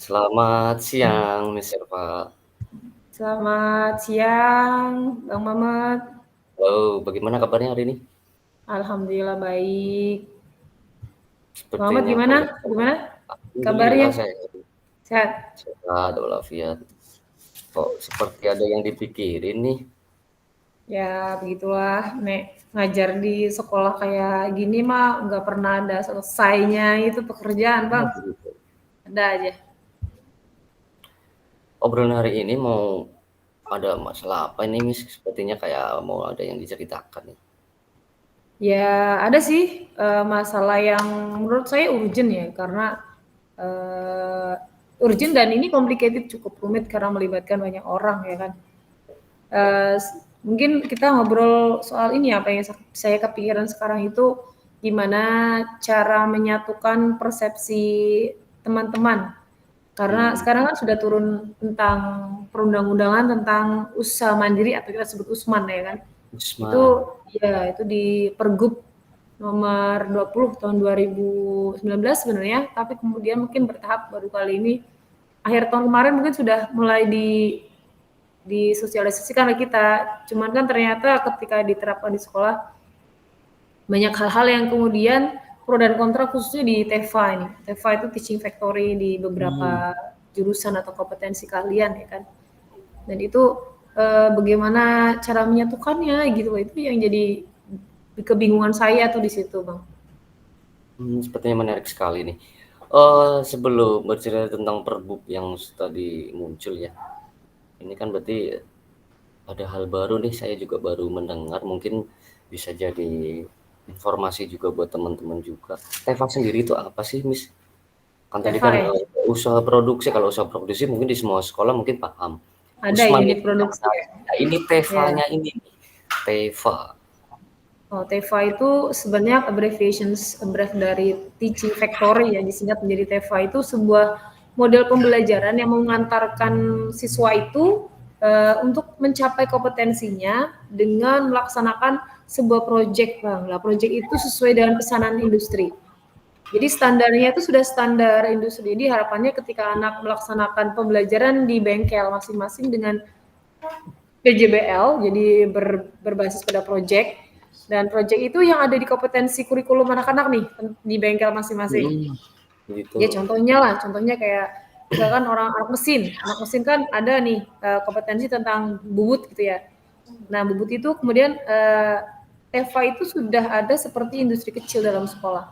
Selamat siang, Miss Eva. Selamat siang, Bang Mamet. Halo, bagaimana kabarnya hari ini? Alhamdulillah baik. Bang Mamet Sepertinya gimana? kabar Gimana kabarnya? alhamdulillah saya Sehat? sehat walafiat. Kok seperti ada yang dipikirin nih? Ya begitulah, Nek. Ngajar di sekolah kayak gini mah nggak pernah ada selesainya itu pekerjaan, Bang. Oh, begitu. Ada aja. Obrolan hari ini mau ada masalah apa ini, Miss? Sepertinya kayak mau ada yang diceritakan nih. Ya ada sih masalah yang menurut saya urgent ya, karena urgent dan ini complicated, cukup rumit karena melibatkan banyak orang ya kan. Eh, Mungkin kita ngobrol soal ini, apa yang saya kepikiran sekarang itu gimana cara menyatukan persepsi teman-teman, karena Hmm, sekarang kan sudah turun tentang perundang-undangan tentang usaha mandiri atau kita sebut Usman ya kan. Itu Usman. ya itu di Pergub nomor 20 tahun 2019 sebenarnya, tapi kemudian mungkin bertahap, baru kali ini akhir tahun kemarin mungkin sudah mulai disosialisasikan ke kita. Cuman kan ternyata ketika diterapkan di sekolah banyak hal-hal yang kemudian pro dan kontra, khususnya di TEFA ini. TEFA itu teaching factory di Hmm, beberapa jurusan atau kompetensi kalian ya kan. Dan itu bagaimana cara menyatukannya gitu, itu yang jadi kebingungan saya tuh di situ, Bang. sepertinya menarik sekali nih. Sebelum bercerita tentang perbub yang tadi muncul ya, ini kan berarti ada hal baru nih, saya juga baru mendengar, mungkin bisa jadi informasi juga buat teman-teman juga. Tefal sendiri itu apa sih, Miss? Kan tadi TEFA kan ya, usaha produksi, kalau usaha produksi mungkin di semua sekolah mungkin paham. ada Usman unit ini yang produksi saya, ya. nah ini Ya. Tefanya ini nih, Teva. Oh, TEFA itu sebenarnya abbreviations, abbrev dari Teaching Factory ya, disingkat menjadi TEFA. Itu sebuah model pembelajaran yang mengantarkan siswa itu untuk mencapai kompetensinya dengan melaksanakan sebuah proyek, Bang. Lah, proyek itu sesuai dengan pesanan industri. Jadi standarnya itu sudah standar industri. Jadi harapannya ketika anak melaksanakan pembelajaran di bengkel masing-masing dengan PJBL, jadi berbasis pada project, dan project itu yang ada di kompetensi kurikulum anak-anak nih di bengkel masing-masing. Mhm, gitu. Ya contohnya lah, contohnya kayak misalkan orang anak mesin kan ada nih kompetensi tentang bubut gitu ya. Nah bubut itu kemudian EVA itu sudah ada seperti industri kecil dalam sekolah.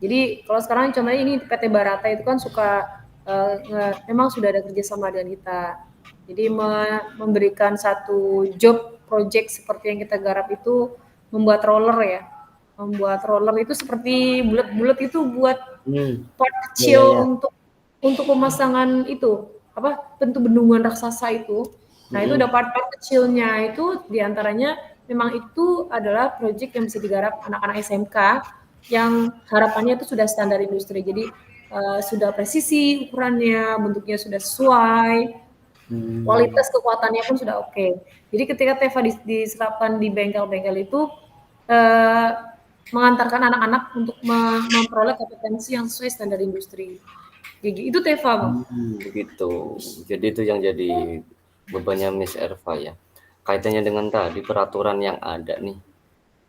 Jadi kalau sekarang contohnya ini PT Barata itu kan suka memang sudah ada kerjasama dengan kita. Jadi memberikan satu job project seperti yang kita garap itu membuat roller ya. Membuat roller itu seperti bulat-bulat itu buat Hmm, part ya ya kecil ya. untuk pemasangan itu apa bentuk bendungan raksasa itu. Nah itu Mhm, ada part-part kecilnya, itu diantaranya memang itu adalah proyek yang bisa digarap anak-anak SMK yang harapannya itu sudah standar industri. Jadi sudah presisi ukurannya, bentuknya sudah sesuai, hmm, kualitas kekuatannya pun sudah oke. Jadi ketika Teva diserapkan di bengkel-bengkel itu eh, mengantarkan anak-anak untuk memperoleh kompetensi yang sesuai standar industri. Jadi itu Teva, Bang. begitu. Jadi itu yang jadi bebannya Miss Erva ya. Kaitannya dengan tadi peraturan yang ada nih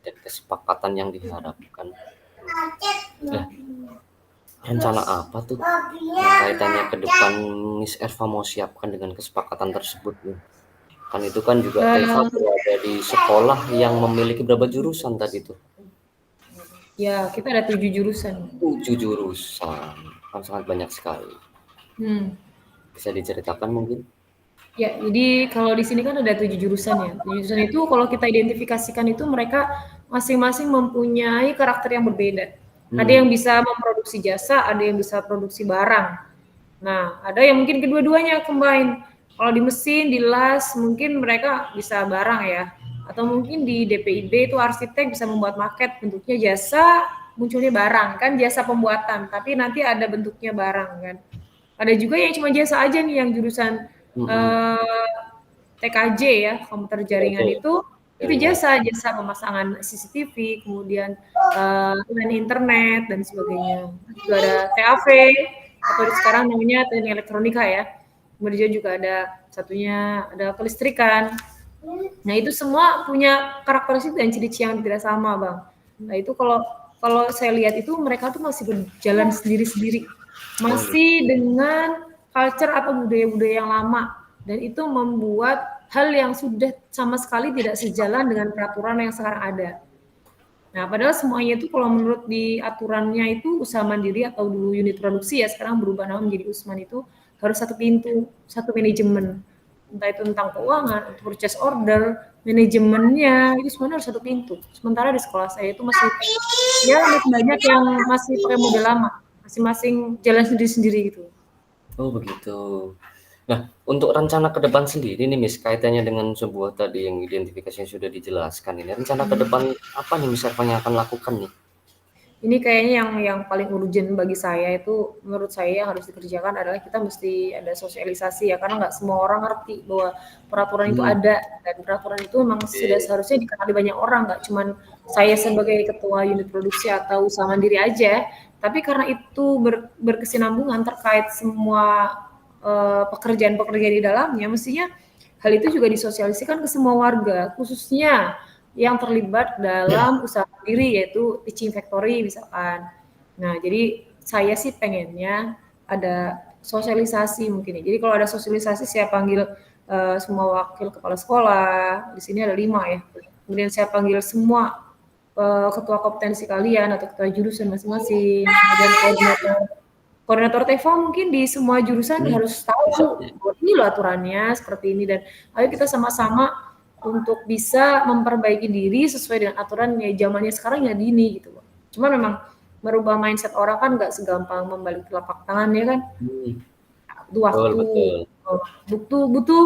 dan kesepakatan yang diharapkan. Lah, rencana apa tuh yang kaitannya ke depan Miss Erva mau siapkan dengan kesepakatan tersebut nih? Kan itu kan juga Teva Eh, berada di sekolah yang memiliki berapa jurusan tadi tuh? ya kita ada 7 jurusan. 7 jurusan, kan sangat banyak sekali. Hmm. Bisa diceritakan mungkin? Ya, jadi kalau di sini kan ada 7 jurusan ya. 7 jurusan itu kalau kita identifikasikan itu mereka masing-masing mempunyai karakter yang berbeda. Ada Hmm, yang bisa memproduksi jasa, ada yang bisa produksi barang. Nah, ada yang mungkin kedua-duanya combine. Kalau di mesin, di las, mungkin mereka bisa barang ya. Atau mungkin di DPIB itu arsitek bisa membuat maket, bentuknya jasa, munculnya barang. Kan jasa pembuatan, tapi nanti ada bentuknya barang kan. Ada juga yang cuma jasa aja nih, yang jurusan mhm, eh, TKJ ya, komputer oke, jaringan itu jaringan. jasa pemasangan CCTV, kemudian internet dan sebagainya. Juga ada TAV, atau sekarang namanya teknik elektronika ya. Kemudian juga ada satunya ada kelistrikan. Nah, itu semua punya karakteristik dan ciri-ciri yang tidak sama, Bang. Nah, itu kalau kalau saya lihat itu mereka tuh masih berjalan sendiri-sendiri. Oh, Masih dengan culture atau budaya-budaya yang lama dan itu membuat hal yang sudah sama sekali tidak sejalan dengan peraturan yang sekarang ada. Nah, padahal semuanya itu kalau menurut di aturannya itu usaha mandiri atau dulu unit produksi ya sekarang berubah nama menjadi Usman itu harus satu pintu, satu manajemen. Entah itu tentang keuangan, purchase order, manajemennya itu semuanya harus satu pintu. Sementara di sekolah saya itu masih ya masih banyak yang masih pakai model lama, masing-masing jalan sendiri-sendiri gitu. oh begitu. Nah, untuk rencana ke depan sendiri nih, Miss, kaitannya dengan sebuah tadi yang identifikasinya sudah dijelaskan ini, rencana ke depan apa nih Miss Erva yang akan lakukan nih? Ini kayaknya yang paling urgent bagi saya itu menurut saya yang harus dikerjakan adalah kita mesti ada sosialisasi ya karena nggak semua orang ngerti bahwa peraturan itu ada dan peraturan itu memang sudah Oke. seharusnya dikenali banyak orang nggak cuman saya sebagai ketua unit produksi atau usaha mandiri aja tapi karena itu berkesinambungan terkait semua pekerjaan-pekerjaan di dalamnya mestinya hal itu juga disosialisasikan ke semua warga khususnya yang terlibat dalam usaha sendiri yaitu teaching factory misalkan. Nah, jadi saya sih pengennya ada sosialisasi mungkin ya. Jadi kalau ada sosialisasi saya panggil semua wakil kepala sekolah, di sini ada 5 ya. Kemudian saya panggil semua ketua kompetensi kalian atau ketua jurusan masing-masing, kemudian koordinator TEFA mungkin di semua jurusan harus Bisa. tahu ini loh aturannya seperti ini dan ayo kita sama-sama untuk bisa memperbaiki diri sesuai dengan aturan ya zamannya sekarang ya dini gitu. Cuman memang merubah mindset orang kan nggak segampang membalik telapak tangan ya kan. Butuh Betul, waktu, betul. butuh butuh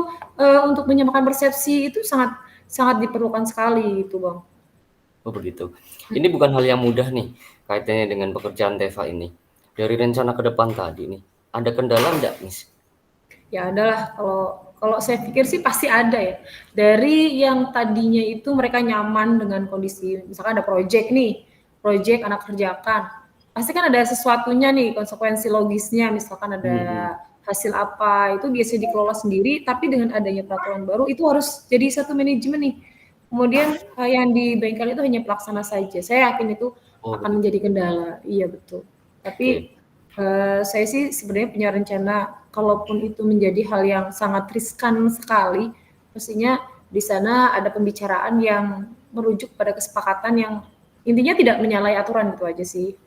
untuk menyamakan persepsi itu sangat sangat diperlukan sekali gitu bang. Oh begitu. Ini bukan hal yang mudah nih, kaitannya dengan pekerjaan Teva ini. Dari rencana ke depan tadi nih, ada kendala nggak, Miss? Ya adalah kalau kalau saya pikir sih pasti ada ya. Dari yang tadinya itu mereka nyaman dengan kondisi, misalkan ada proyek nih, proyek anak kerjakan, pasti kan ada sesuatunya nih konsekuensi logisnya, misalkan ada Mhm. hasil apa itu biasa dikelola sendiri, tapi dengan adanya peraturan baru itu harus jadi satu manajemen nih. Kemudian yang di bengkel itu hanya pelaksana saja. Saya yakin itu Oh akan begitu. menjadi kendala. Iya betul. Oke. Tapi saya sih sebenarnya punya rencana kalaupun itu menjadi hal yang sangat riskan sekali, mestinya di sana ada pembicaraan yang merujuk pada kesepakatan yang intinya tidak menyalahi aturan itu aja sih.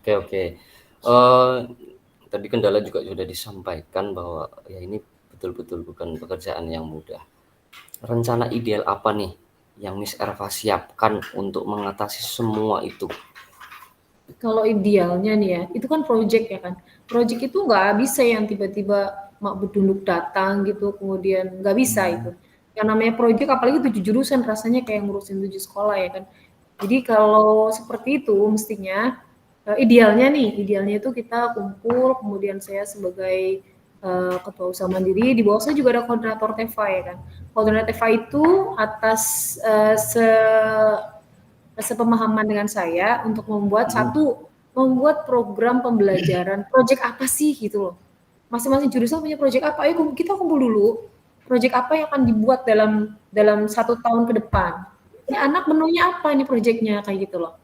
Oke, oke. Tadi kendala juga sudah disampaikan bahwa ya ini betul-betul bukan pekerjaan yang mudah. Rencana ideal apa nih yang Miss Erva siapkan untuk mengatasi semua itu? Kalau idealnya nih ya, itu kan project ya kan. Project itu nggak bisa yang tiba-tiba mak bedunduk datang gitu, kemudian nggak bisa itu. Yang namanya project apalagi 7 jurusan rasanya kayak ngurusin 7 sekolah ya kan. Jadi kalau seperti itu mestinya idealnya itu kita kumpul, kemudian saya sebagai ketua usaha mandiri, di bawah saya juga ada koordinator TEFA ya kan. Koordinator TEFA itu atas sepemahaman dengan saya untuk membuat program pembelajaran, project apa sih gitu loh. Masing-masing jurusan punya project apa, ayo kita kumpul dulu, project apa yang akan dibuat dalam 1 tahun ke depan. Ini anak menunya apa ini projectnya kayak gitu loh.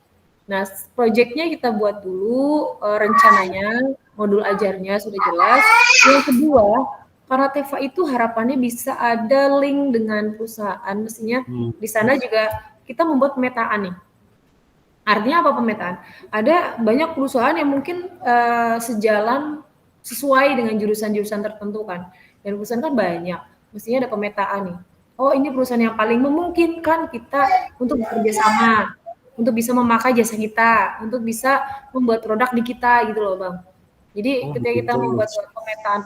Nah, projectnya kita buat dulu rencananya, modul ajarnya sudah jelas. Yang kedua, para TEFA itu harapannya bisa ada link dengan perusahaan, mestinya di sana juga kita membuat pemetaan nih. Artinya apa pemetaan? Ada banyak perusahaan yang mungkin sejalan sesuai dengan jurusan-jurusan tertentu kan. Dan perusahaan kan banyak. Mestinya ada pemetaan nih. Oh ini perusahaan yang paling memungkinkan kita untuk bekerja sama, untuk bisa memakai jasa kita, untuk bisa membuat produk di kita gitu loh bang. Jadi Oh ketika kita begitu, membuat Miss.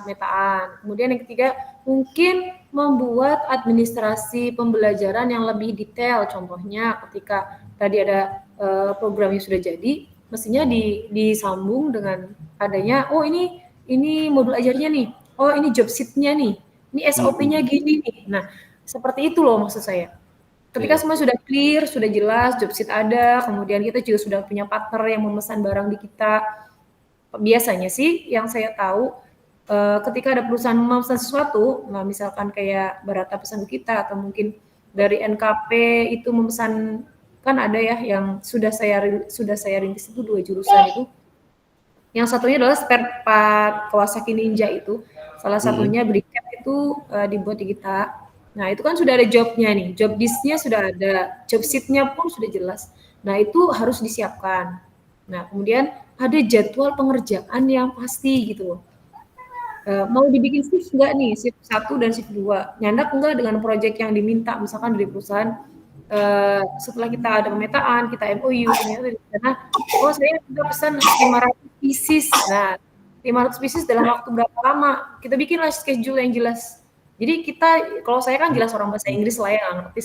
pemetaan, kemudian yang ketiga mungkin membuat administrasi pembelajaran yang lebih detail. Contohnya ketika tadi ada program yang sudah jadi, mestinya disambung dengan adanya, oh ini modul ajarnya nih, oh ini job sheet-nya nih, ini SOP-nya gini nih. Nah seperti itu loh maksud saya. Ketika Oke. semua sudah clear, sudah jelas, job sheet ada, kemudian kita juga sudah punya partner yang memesan barang di kita, biasanya sih yang saya tahu, ketika ada perusahaan memesan sesuatu, nah misalkan kayak Barata pesan ke kita atau mungkin dari NKP itu memesan, kan ada ya yang sudah saya rintis itu 2 jurusan itu. Yang satunya adalah spare part Kawasaki Ninja itu, salah satunya briket itu, dibuat di kita. Nah, itu kan sudah ada job-nya nih, job disk-nya sudah ada, job sheet-nya pun sudah jelas. Nah, itu harus disiapkan. Nah, kemudian ada jadwal pengerjaan yang pasti gitu loh. Mau dibikin shift nggak nih, shift 1 dan shift 2, nyandak enggak dengan proyek yang diminta, misalkan dari perusahaan, setelah kita ada pemetaan, kita MOU, ternyata di sana, "Oh saya minta pesan 500 pieces." Nah, 500 pieces dalam waktu berapa lama? Kita bikinlah schedule yang jelas. Jadi kita, kalau saya kan jelas orang bahasa Inggris lah ya, nggak ngerti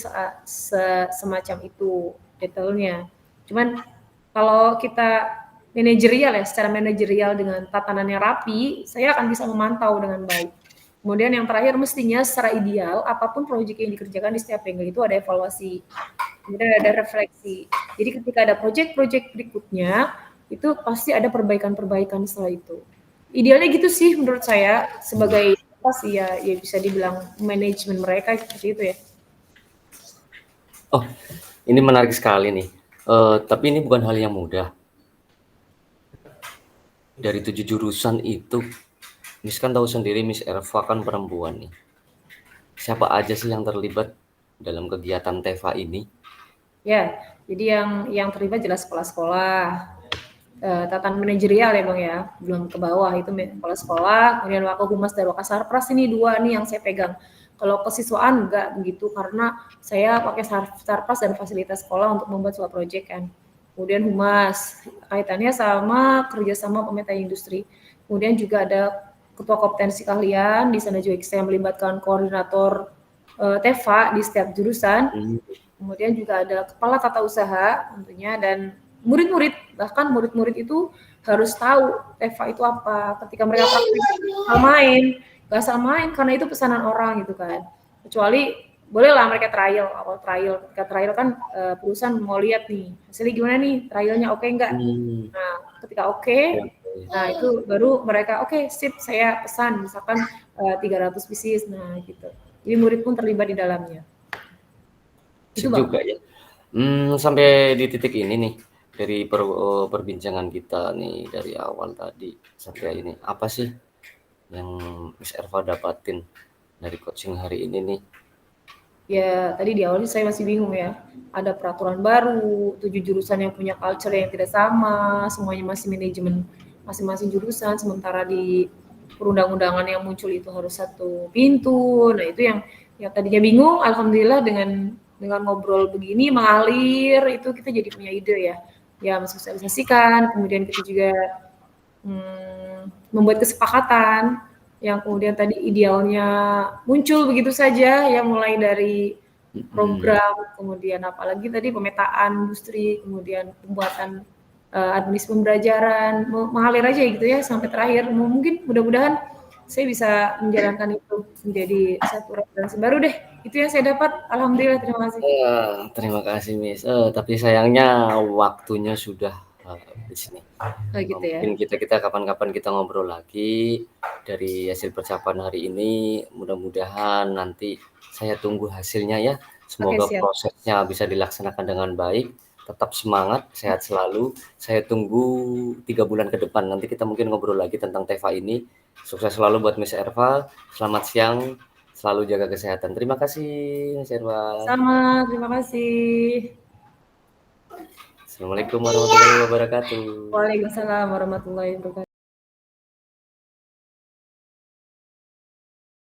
semacam itu detailnya. Cuman kalau kita manajerial ya, secara manajerial dengan tatanan yang rapi, saya akan bisa memantau dengan baik. Kemudian yang terakhir mestinya secara ideal, apapun proyek yang dikerjakan di setiap angle itu ada evaluasi, kemudian ada refleksi. Jadi ketika ada proyek-proyek berikutnya, itu pasti ada perbaikan-perbaikan setelah itu. Idealnya gitu sih menurut saya, sebagai apa sih ya, ya bisa dibilang manajemen mereka seperti itu ya. Oh, ini menarik sekali nih. Tapi ini bukan hal yang mudah. Dari 7 jurusan itu, Miss kan tahu sendiri Miss Erva kan perempuan nih. Siapa aja sih yang terlibat dalam kegiatan TEVA ini? Ya, jadi yang terlibat jelas kepala sekolah, tatanan manajerial ya Bang ya, belum ke bawah itu kepala sekolah, kemudian Wakahumas dan Wakasarpras, ini 2 nih yang saya pegang. Kalau kesiswaan enggak begitu, karena saya pakai Sarpras dan fasilitas sekolah untuk membuat suatu proyek kan. Kemudian Humas, kaitannya sama kerjasama pemetaan industri. Kemudian juga ada ketua kompetensi keahlian, di sana juga saya melibatkan koordinator TEVA di setiap jurusan. Kemudian juga ada kepala tata usaha tentunya, dan murid-murid, bahkan murid-murid itu harus tahu TEVA itu apa. Ketika mereka praktik gak asal main karena itu pesanan orang gitu kan. Kecuali bolehlah mereka trial, awal trial. Ketika trial kan perusahaan mau lihat nih, hasilnya gimana nih, trialnya oke enggak. Nah, ketika oke, nah itu baru mereka oke, sip, saya pesan misalkan 300 pieces, nah gitu. Jadi murid pun terlibat di dalamnya. Sip Itu Bang. juga ya. Sampai di titik ini nih, dari perbincangan kita nih dari awal tadi sampai ini, apa sih yang Miss Erva dapatin dari coaching hari ini nih? Ya, tadi di awal saya masih bingung ya. Ada peraturan baru, 7 jurusan yang punya culture yang tidak sama, semuanya masih manajemen masing-masing jurusan, sementara di perundang-undangan yang muncul itu harus satu pintu. Nah, itu yang tadinya bingung, alhamdulillah dengan ngobrol begini mengalir, itu kita jadi punya ide ya. Ya, mensosialisasikan, kemudian kita juga membuat kesepakatan yang kemudian tadi idealnya muncul begitu saja ya, mulai dari program, kemudian apalagi tadi pemetaan industri, kemudian pembuatan administrasi pembelajaran, mengalir aja gitu ya sampai terakhir. Mungkin mudah-mudahan saya bisa menjalankan itu menjadi satu referensi baru deh. Itu yang saya dapat. Alhamdulillah, terima kasih. Terima kasih Miss. Tapi sayangnya waktunya sudah habis nih. Oh gitu ya. Mungkin kita kapan-kapan kita ngobrol lagi dari hasil percakapan hari ini. Mudah-mudahan nanti saya tunggu hasilnya ya. Semoga Oke, siap. prosesnya bisa dilaksanakan dengan baik. Tetap semangat, sehat selalu. Saya tunggu 3 bulan ke depan. Nanti kita mungkin ngobrol lagi tentang TEVA ini. Sukses selalu buat Miss Erva. Selamat siang. Selalu jaga kesehatan. Terima kasih Miss Erva. Sama, terima kasih. Assalamualaikum warahmatullahi wabarakatuh. Waalaikumsalam warahmatullahi wabarakatuh.